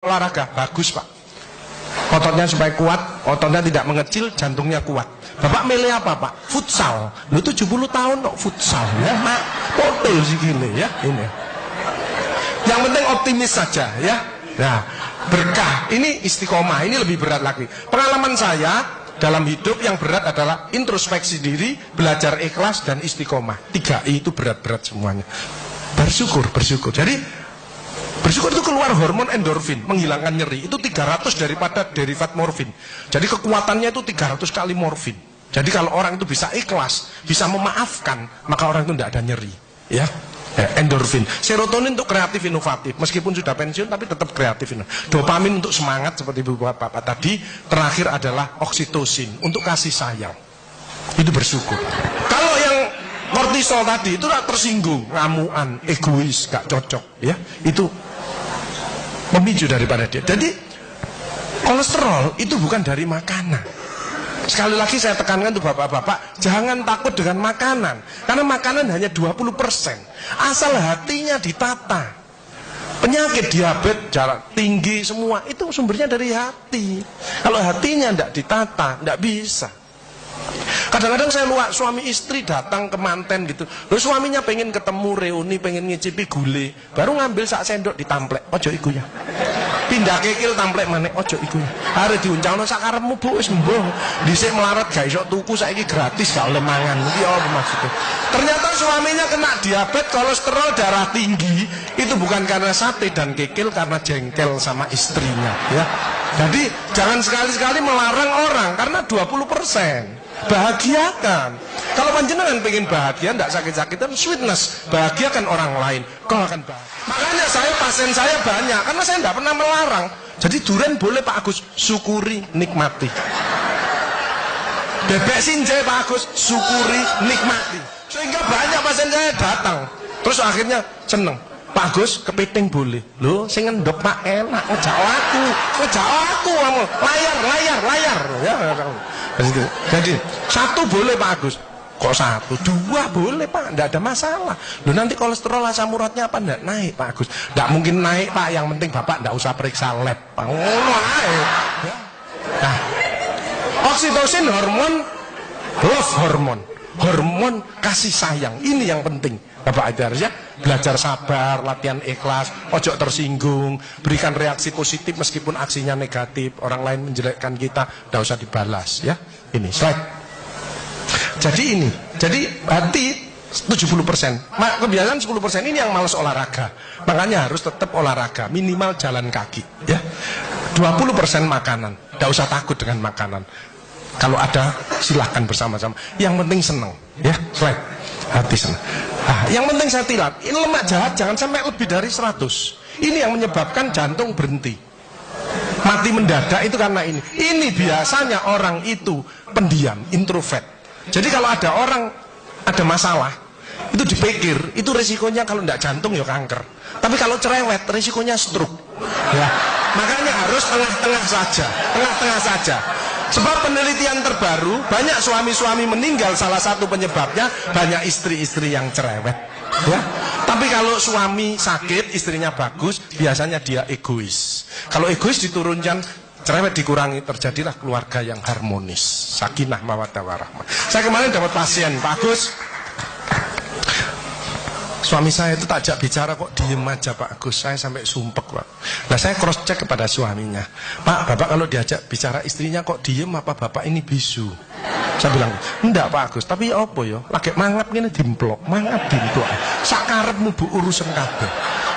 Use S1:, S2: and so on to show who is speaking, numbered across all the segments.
S1: olahraga bagus pak, ototnya supaya kuat, ototnya tidak mengecil, jantungnya kuat. Bapak milih apa pak? Futsal. Lu 70 tahun kok futsal ya mak, potel sih gile ya ini. Yang penting optimis saja ya. Nah berkah ini istiqomah, ini lebih berat lagi. Pengalaman saya dalam hidup yang berat adalah introspeksi diri, belajar ikhlas dan istiqomah. 3I itu berat-berat semuanya. Bersyukur. Jadi bersyukur itu keluar hormon endorfin, menghilangkan nyeri. Itu 300 daripada derivat morfin. Jadi kekuatannya itu 300 kali morfin. Jadi kalau orang itu bisa ikhlas, bisa memaafkan, maka orang itu tidak ada nyeri. Ya, endorfin. Serotonin untuk kreatif inovatif. Meskipun sudah pensiun tapi tetap kreatif. Dopamin untuk semangat seperti bapak tadi. Terakhir adalah oksitosin untuk kasih sayang. Itu bersyukur. Kalau yang kortisol tadi itu tersinggung, ngamuan, egois, gak cocok, ya. Itu memicu daripada dia. Jadi kolesterol itu bukan dari makanan. Sekali lagi saya tekankan tuh bapak-bapak, jangan takut dengan makanan, karena makanan hanya 20%. Asal hatinya ditata. Penyakit diabetes, darah tinggi semua itu sumbernya dari hati. Kalau hatinya tidak ditata, tidak bisa. Kadang-kadang saya lihat suami istri datang ke manten gitu. Lalu suaminya pengen ketemu reuni, pengen ngicipi gule, baru ngambil sak sendok ditamplek. Ojo iku ya. Pindah kekil tamplek maneh, ojo iku ya. Are diuncangno sak karepmu Bu, wis mbuh. Dhisik melarat gak iso tuku, saiki gratis gak oleh mangan. Iki apa maksudnya? Ternyata suaminya kena diabetes, kolesterol, darah tinggi. Itu bukan karena sate dan kekil, karena jengkel sama istrinya ya. Jadi jangan sekali-sekali melarang orang karena 20%. Bahagiakan. Kalau panjenengan pengen bahagia, tidak sakit-sakitan, sweetness, bahagiakan orang lain, kau akan bahagia. Makanya pasien saya banyak, karena saya tidak pernah melarang. Jadi durian boleh Pak Agus, syukuri, nikmati. Bebek sinjai Pak Agus, syukuri, nikmati. Sehingga banyak pasien saya datang, terus akhirnya seneng. Pak Agus, kepiting boleh. Loh, sing ngendok Pak enak, ngejak aku, layar. Ya, jadi satu boleh Pak Agus. Kok satu? Dua boleh Pak, tidak ada masalah. Loh nanti kolesterol asam uratnya apa tidak naik Pak Agus? Tidak mungkin naik Pak, yang penting Bapak tidak usah periksa lab. Pak, nah, oksitosin hormon love hormon kasih sayang. Ini yang penting. Bapak itu harusnya belajar sabar, latihan ikhlas, ojo tersinggung, berikan reaksi positif meskipun aksinya negatif, orang lain menjelekkan kita, tidak usah dibalas ya. Ini slide. Jadi hati 70%, kebiasaan 10% ini yang malas olahraga. Makanya harus tetap olahraga, minimal jalan kaki ya. 20% makanan, tidak usah takut dengan makanan. Kalau ada silahkan bersama-sama. Yang penting senang ya. Slide. Hati senang. Nah, yang penting saya tilat, ini lemak jahat jangan sampai lebih dari 100. Ini yang menyebabkan jantung berhenti, mati mendadak itu karena ini. Ini biasanya orang itu pendiam, introvert. Jadi kalau ada orang ada masalah, itu dipikir, itu resikonya kalau tidak jantung ya kanker. Tapi kalau cerewet, resikonya stroke. Ya, makanya harus tengah-tengah saja. Sebab penelitian terbaru, banyak suami-suami meninggal, salah satu penyebabnya banyak istri-istri yang cerewet ya. Tapi kalau suami sakit, istrinya bagus, biasanya dia egois. Kalau egois diturunkan, cerewet dikurangi, terjadilah keluarga yang harmonis, sakinah mawaddah warahmah. Saya kemarin dapat pasien, Pak Agus, suami saya itu tak ajak bicara kok diem aja Pak Agus, saya sampai sumpek Pak. Nah saya cross check kepada suaminya, Pak, Bapak kalau diajak bicara istrinya kok diem, apa Bapak ini bisu? Saya bilang, enggak Pak Agus, tapi ya apa ya, lagi mangap gini dimplok, sakarepmu Bu urusan kabeh.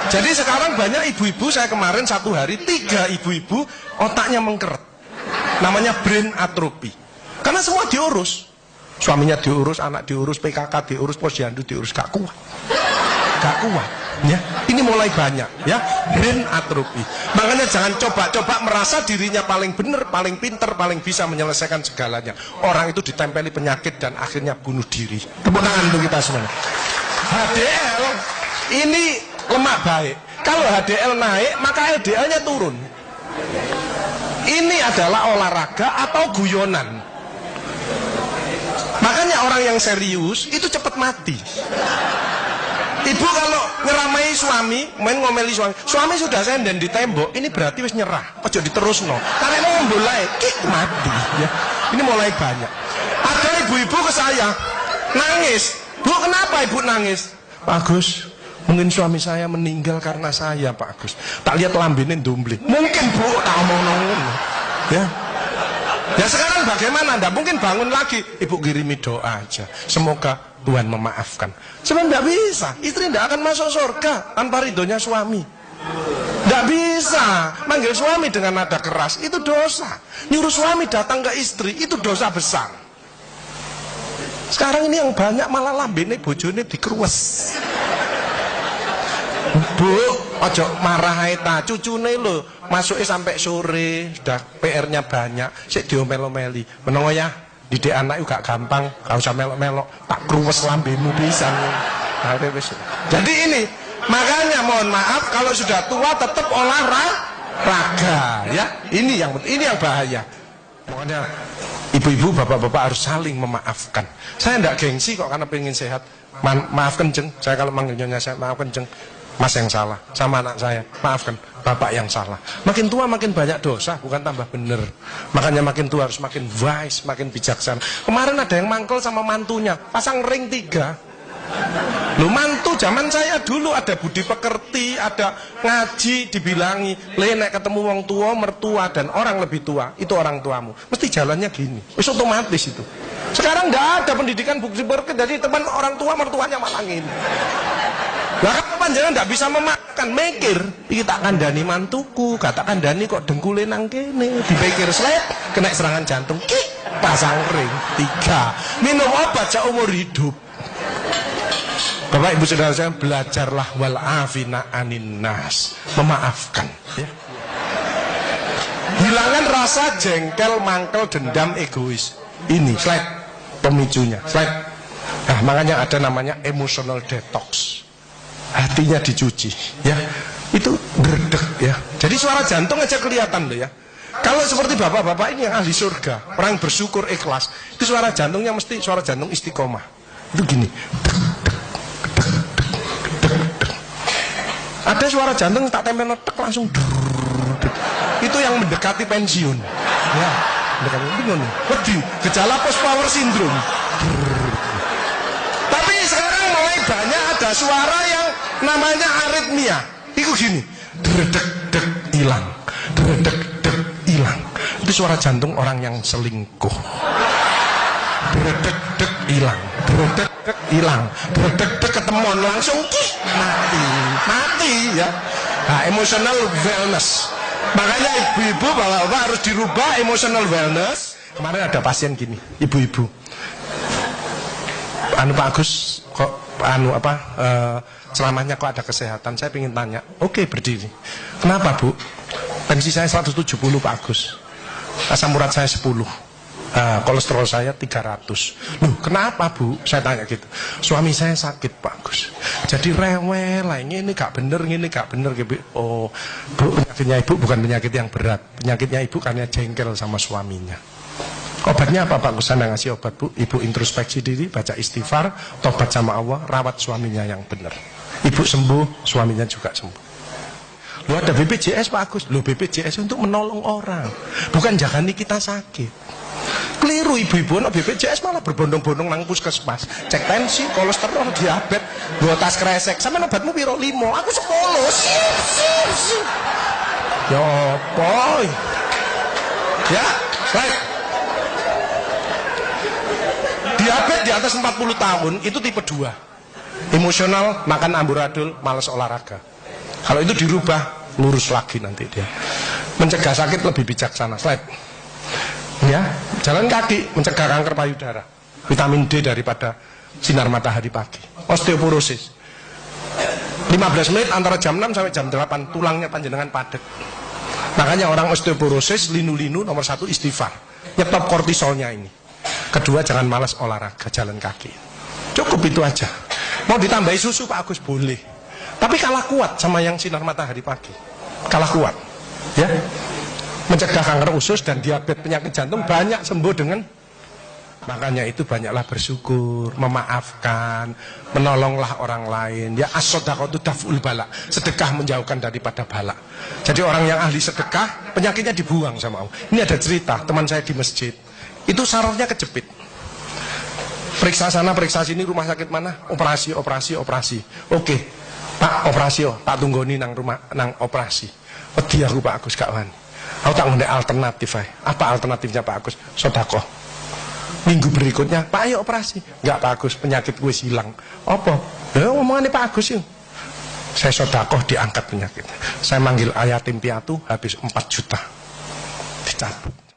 S1: Jadi sekarang banyak ibu-ibu, saya kemarin satu hari 3 ibu-ibu otaknya mengkeret, namanya brain atrophy, karena semua diurus, suaminya diurus, anak diurus, PKK diurus, posyandu diurus, gak kuat ya. Ini mulai banyak ya, brain atrophy. Makanya jangan coba-coba merasa dirinya paling benar, paling pinter, paling bisa menyelesaikan segalanya. Orang itu ditempeli penyakit dan akhirnya bunuh diri. Tepuk tangan untuk kita semuanya. HDL ini lemak baik. Kalau HDL naik, maka LDL-nya turun. Ini adalah olahraga atau guyonan. Makanya orang yang serius itu cepat mati. Ibu kalau ngeramai suami, main ngomeli suami sudah senden di tembok, ini berarti wis nyerah. Ojo diterusno. Karena mau mulai mati ya. Ini mulai banyak. Ada ibu-ibu ke saya nangis. Bu, kenapa ibu nangis? Pak Agus, mungkin suami saya meninggal karena saya, Pak Agus. Tak lihat lambene ndumbling. Mungkin Bu, tak omong ngono. Ya. Ya sekarang bagaimana? Nggak mungkin bangun lagi. Ibu kirimi doa aja. Semoga Tuhan memaafkan. Sebab nggak bisa. Istri nggak akan masuk surga tanpa ridhonya suami. Nggak bisa. Manggil suami dengan nada keras itu dosa. Nyuruh suami datang ke istri itu dosa besar. Sekarang ini yang banyak malah lambene bojone dikeruwes. Bu, ojo marah ae ta, cucune lho, masuke sampai sore, sudah PR-nya banyak, sik diomel-omeli. Menengo ya, didik anak gak gampang, gak usah melok-melok, tak kruwes lambemu pisan. Jadi ini, makanya mohon maaf kalau sudah tua tetap olahraga, ya. Ini yang bahaya. Pokoknya ibu-ibu, bapak-bapak harus saling memaafkan. Saya enggak gengsi kok karena pengen sehat. Maaf kenceng, saya kalau manggil nyonya saya maaf kenceng. Mas yang salah, sama anak saya, maafkan, bapak yang salah. Makin tua makin banyak dosa, bukan tambah bener. Makanya makin tua harus makin wise, makin bijaksana. Kemarin ada yang mangkel sama mantunya, pasang ring 3. Lu mantu zaman saya dulu ada budi pekerti, ada ngaji, dibilangi, nek ketemu wong tua, mertua dan orang lebih tua, itu orang tuamu. Mesti jalannya gini, wis otomatis itu. Sekarang nggak ada pendidikan budi pekerti, jadi teman orang tua mertuanya malah gini. Lah kan panjenengan ndak bisa memakan, mikir, iki tak kandhani mantuku, gak tak kandhani kok dengkule nang kene, dipikir slep, kena serangan jantung, pasang ring 3. Minum obat seumur hidup. Bapak Ibu Saudara saya, belajarlah wal afina anin nas, memaafkan ya. Hilangkan rasa jengkel, mangkel, dendam, egois. Ini slide pemicunya, slide. Nah, makanya ada namanya emotional detox. Hatinya dicuci ya, itu berdek ya. Jadi suara jantung aja kelihatan loh ya. Kalau seperti bapak-bapak ini yang ahli surga, orang bersyukur ikhlas, itu suara jantungnya mesti suara jantung istiqomah. Itu gini. Ada suara jantung tak tempel tek langsung. Itu yang mendekati pensiun. Ya, mendekati bingung. Wedi, gejala post power syndrome. Tapi sekarang mulai banyak ada suara yang namanya aritmia. Itu gini, dredek-dek hilang, dredek-dek hilang. Itu suara jantung orang yang selingkuh. Dredek-dek hilang, dredek-dek hilang, dredek-dek ketemuan langsung mati ya. Nah, emotional wellness. Makanya ibu-ibu, bapak-bapak harus dirubah emotional wellness. Kemarin ada pasien gini, ibu-ibu. Pak Agus kok selamanya kok ada kesehatan, saya ingin tanya. Oke, berdiri. Kenapa Bu? Tensi saya 170 Pak Agus, asam urat saya 10, kolesterol saya 300. Loh kenapa Bu? Saya tanya gitu. Suami saya sakit Pak Agus, jadi rewel lah, ini gak bener, ini gak bener gitu. Oh Bu, penyakitnya Ibu bukan penyakit yang berat, penyakitnya Ibu karena jengkel sama suaminya. Obatnya apa Pak Agus? Saya ngasih obat Bu. Ibu introspeksi diri, baca istighfar, tobat sama Allah, rawat suaminya yang benar. Ibu sembuh, suaminya juga sembuh. Lu ada BPJS Pak Agus. Lu BPJS untuk menolong orang, bukan jagani kita sakit. Keliru ibu-ibu, no BPJS malah berbondong-bondong nang puskesmas, cek tensi, kolesterol, diabetes, bawa tas kresek. Sama obatmu piro 5, aku 10. Ya boy. Ya, baik. Diabetes di atas 40 tahun itu tipe 2. Emosional, makan amburadul, malas olahraga. Kalau itu dirubah, lurus lagi nanti dia. Mencegah sakit lebih bijaksana. Slide. Ya, jalan kaki mencegah kanker payudara. Vitamin D daripada sinar matahari pagi. Osteoporosis. 15 menit antara jam 6 sampai jam 8 tulangnya panjenengan padat. Makanya orang osteoporosis, linu-linu nomor 1 istighfar. Nyetop kortisolnya ini. Kedua, jangan malas olahraga, jalan kaki. Cukup itu aja. Mau ditambahi susu Pak Agus boleh, tapi kalah kuat sama yang sinar matahari pagi. Kalah kuat ya. Mencegah kanker usus dan diabetes, penyakit jantung banyak sembuh dengan Makanya itu banyaklah bersyukur, memaafkan, menolonglah orang lain. Ya as-shadaqatu daf'ul bala. Sedekah menjauhkan daripada bala. Jadi orang yang ahli sedekah, penyakitnya dibuang sama Allah. Ini ada cerita, teman saya di masjid. Itu sarafnya kejepit. Periksa sana, periksa sini, rumah sakit mana? Operasi. Oke, Pak, operasi tak tunggoni nang rumah, nang operasi. Wedi aku Pak Agus gak wani. Aku tak ngundek alternatif ae. Apa alternatifnya Pak Agus? Sedekah. Minggu berikutnya, Pak ayo operasi. Enggak Pak Agus, penyakit gue hilang. Apa? Ya ngomongannya Pak Agus yuk. Saya sedekah diangkat penyakit. Saya manggil yatim piatu habis 4 juta. Dicabut.